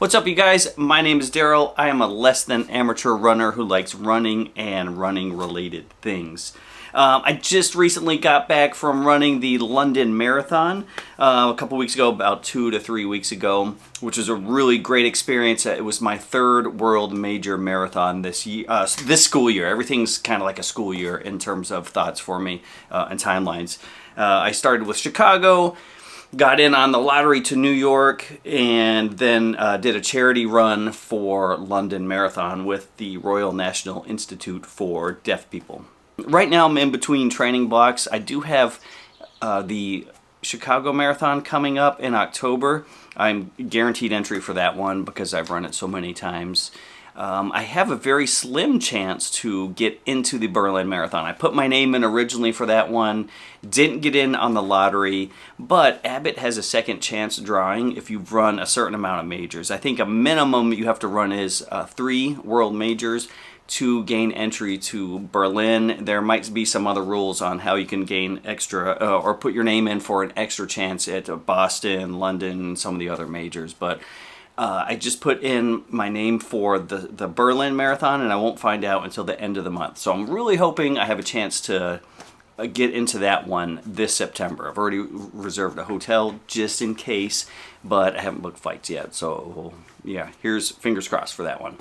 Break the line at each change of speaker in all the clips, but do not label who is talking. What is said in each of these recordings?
What's up, you guys? My name is Daryl. I am a less than amateur runner who likes running and running related things. I just recently got back from running the London Marathon a couple weeks ago, about 2 to 3 weeks ago, which was a really great experience. It was my third world major marathon this year, this school year. Everything's kind of like a school year in terms of thoughts for me and timelines. I started with Chicago, got in on the lottery to New York, and then did a charity run for London Marathon with the Royal National Institute for Deaf People. Right now I'm in between training blocks. I do have the Chicago Marathon coming up in October. I'm guaranteed entry for that one because I've run it so many times. I have a very slim chance to get into the Berlin Marathon. I put my name in originally for that one, didn't get in on the lottery, but Abbott has a second chance drawing if you've run a certain amount of majors. I think a minimum you have to run is 3 world majors to gain entry to Berlin. There might be some other rules on how you can gain extra or put your name in for an extra chance at Boston, London, some of the other majors, but I just put in my name for the Berlin Marathon, and I won't find out until the end of the month. So I'm really hoping I have a chance to get into that one this September. I've already reserved a hotel just in case, but I haven't booked flights yet. So yeah, here's fingers crossed for that one.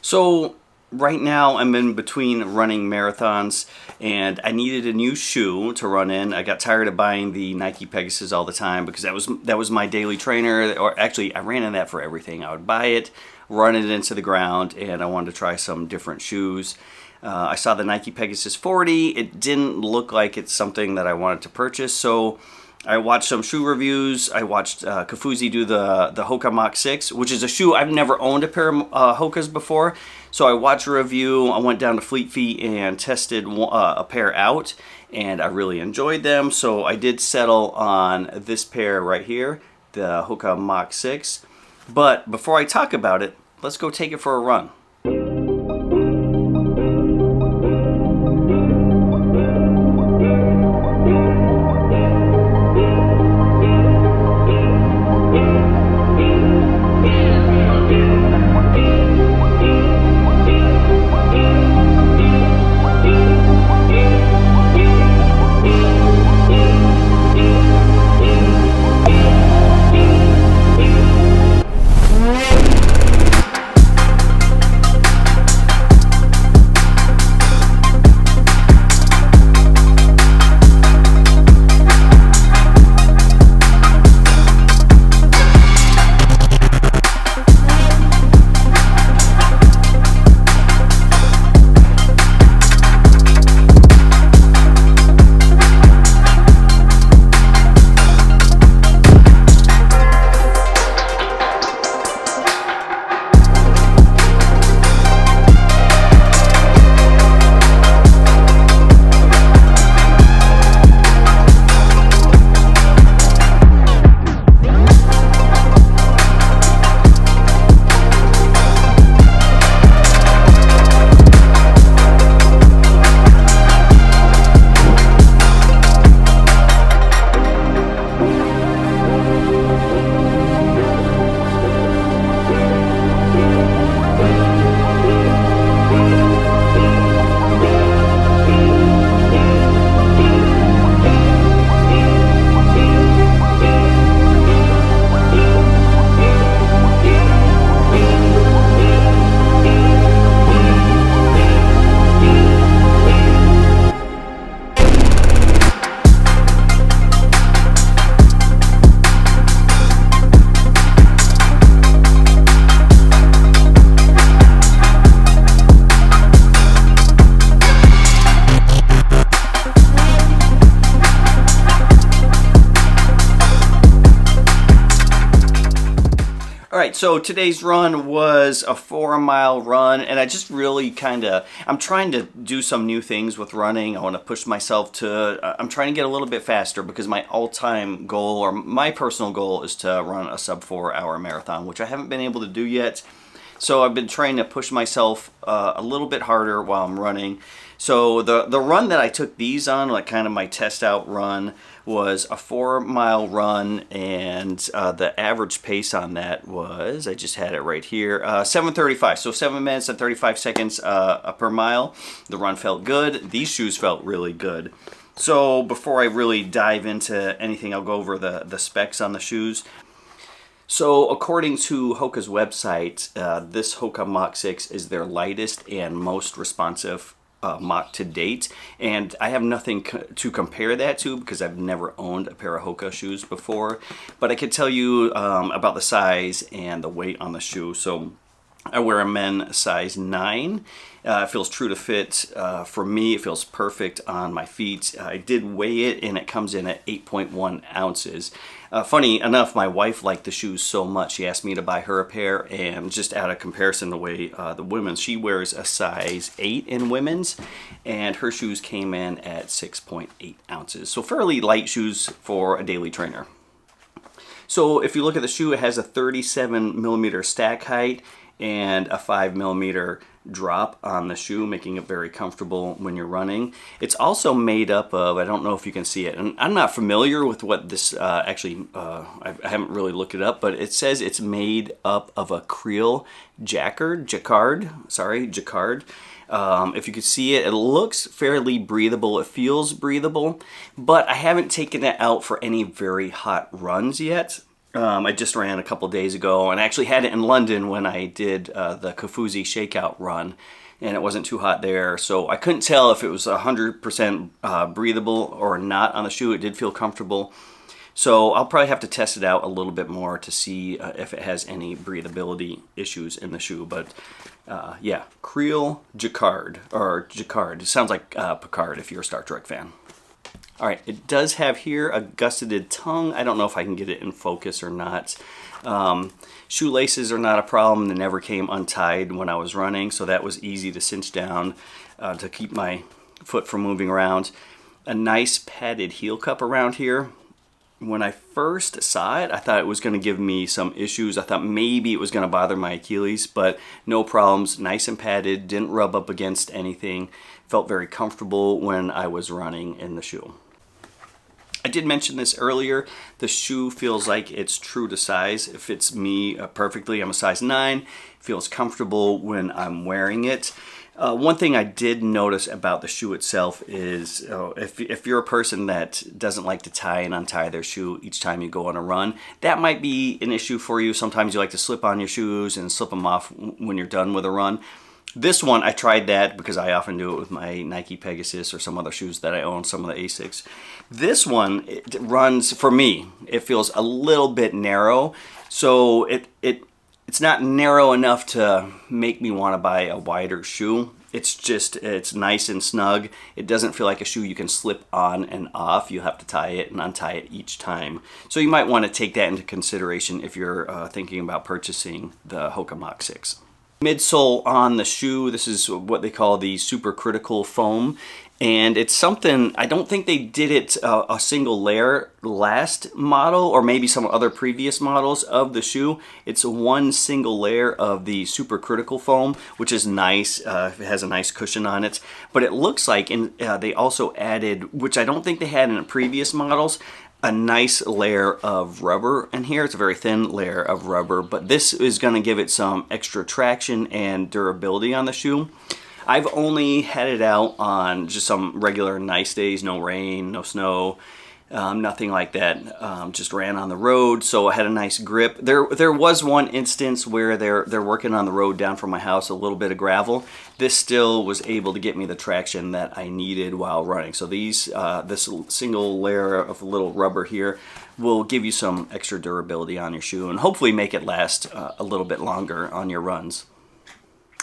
So right now I'm in between running marathons, and I needed a new shoe to run in. I got tired of buying the Nike Pegasus all the time because that was my daily trainer, or actually I ran in that for everything. I would buy it, run it into the ground, and I wanted to try some different shoes. I saw the Nike Pegasus 40. It didn't look like it's something that I wanted to purchase, so I watched some shoe reviews. I watched Kafuzi do the Hoka Mach 6, which is a shoe. I've never owned a pair of Hokas before. So I watched a review. I went down to Fleet Feet and tested a pair out, and I really enjoyed them. So I did settle on this pair right here, the Hoka Mach 6. But before I talk about it, let's go take it for a run. All right, so today's run was a 4-mile run, and I just really I'm trying to do some new things with running. I want to push myself I'm trying to get a little bit faster because my all-time goal, or my personal goal, is to run a sub 4-hour marathon, which I haven't been able to do yet. So I've been trying to push myself a little bit harder while I'm running. So the run that I took these on, like kind of my test out run, was a 4-mile run, and the average pace on that was, I just had it right here, 7:35. So 7 minutes and 35 seconds per mile. The run felt good. These shoes felt really good. So before I really dive into anything, I'll go over the specs on the shoes. So according to Hoka's website, this Hoka Mach 6 is their lightest and most responsive Mach to date, and I have nothing to compare that to because I've never owned a pair of Hoka shoes before, but I could tell you about the size and the weight on the shoe. So I wear a men's size 9. It feels true to fit. For me, it feels perfect on my feet. I did weigh it, and it comes in at 8.1 ounces. Funny enough, my wife liked the shoes so much, she asked me to buy her a pair, and just out of comparison the way the women's, she wears a size 8 in women's, and her shoes came in at 6.8 ounces. So fairly light shoes for a daily trainer. So if you look at the shoe, it has a 37 millimeter stack height and a 5 millimeter drop on the shoe, making it very comfortable when you're running. It's also made up of, I don't know if you can see it, and I'm not familiar with what this I haven't really looked it up, but it says it's made up of a Creole jacquard. If you could see it, it looks fairly breathable. It feels breathable, but I haven't taken it out for any very hot runs yet. I just ran a couple days ago, and I actually had it in London when I did the Kofuzi shakeout run, and it wasn't too hot there, so I couldn't tell if it was 100% breathable or not on the shoe. It did feel comfortable, so I'll probably have to test it out a little bit more to see if it has any breathability issues in the shoe. But yeah, Creole jacquard, or jacquard. It sounds like Picard if you're a Star Trek fan. All right, it does have here a gusseted tongue. I don't know if I can get it in focus or not. Shoelaces are not a problem. They never came untied when I was running, so that was easy to cinch down to keep my foot from moving around. A nice padded heel cup around here. When I first saw it, I thought it was going to give me some issues. I thought maybe it was going to bother my Achilles, but no problems. Nice and padded, didn't rub up against anything. Felt very comfortable when I was running in the shoe. I did mention this earlier, the shoe feels like it's true to size. It fits me perfectly. I'm a size 9. Feels comfortable when I'm wearing it. One thing I did notice about the shoe itself is if you're a person that doesn't like to tie and untie their shoe each time you go on a run, that might be an issue for you. Sometimes you like to slip on your shoes and slip them off when you're done with a run. This one, I tried that because I often do it with my Nike Pegasus or some other shoes that I own, some of the Asics. This one, it runs, for me, it feels a little bit narrow. So it's not narrow enough to make me want to buy a wider shoe. It's nice and snug. It doesn't feel like a shoe you can slip on and off. You have to tie it and untie it each time. So you might want to take that into consideration if you're thinking about purchasing the Hoka Mach 6. Midsole on the shoe, this is what they call the supercritical foam, and it's something, I don't think they did it a single layer last model, or maybe some other previous models of the shoe. It's one single layer of the supercritical foam, which is nice. It has a nice cushion on it, but it looks like they also added, which I don't think they had in the previous models, a nice layer of rubber in here. It's a very thin layer of rubber, but this is going to give it some extra traction and durability on the shoe. I've only had it out on just some regular nice days, no rain, no snow, nothing like that. Just ran on the road, so I had a nice grip. There was one instance where they're working on the road down from my house, a little bit of gravel. This still was able to get me the traction that I needed while running. So this single layer of little rubber here will give you some extra durability on your shoe and hopefully make it last a little bit longer on your runs.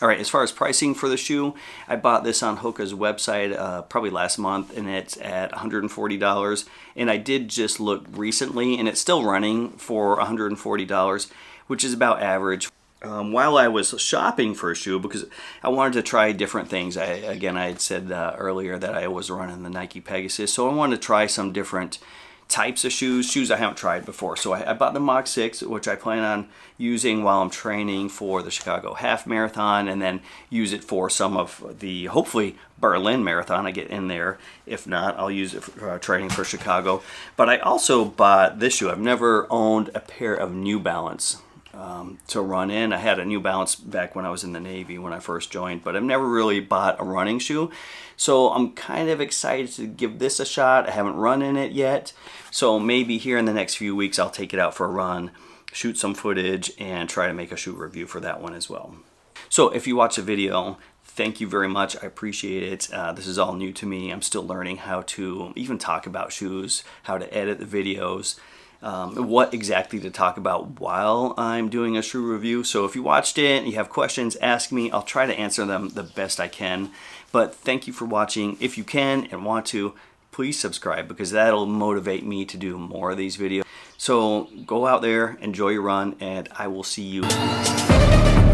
All right, as far as pricing for the shoe, I bought this on Hoka's website probably last month, and it's at $140. And I did just look recently, and it's still running for $140, which is about average. While I was shopping for a shoe, because I wanted to try different things. I had said earlier that I was running the Nike Pegasus, so I wanted to try some different types of shoes I haven't tried before. So I bought the Mach 6, which I plan on using while I'm training for the Chicago Half Marathon, and then use it for some of the, hopefully, Berlin Marathon. I get in there. If not, I'll use it for training for Chicago. But I also bought this shoe. I've never owned a pair of New Balance to run in. I had a New Balance back when I was in the Navy when I first joined, but I've never really bought a running shoe. So I'm kind of excited to give this a shot. I haven't run in it yet. So maybe here in the next few weeks I'll take it out for a run, shoot some footage, and try to make a shoe review for that one as well. So if you watch the video, thank you very much. I appreciate it. This is all new to me. I'm still learning how to even talk about shoes, how to edit the videos, what exactly to talk about while I'm doing a shoe review. So if you watched it and you have questions, ask me. I'll try to answer them the best I can. But thank you for watching. If you can and want to, please subscribe, because that'll motivate me to do more of these videos. So go out there, enjoy your run, and I will see you next time.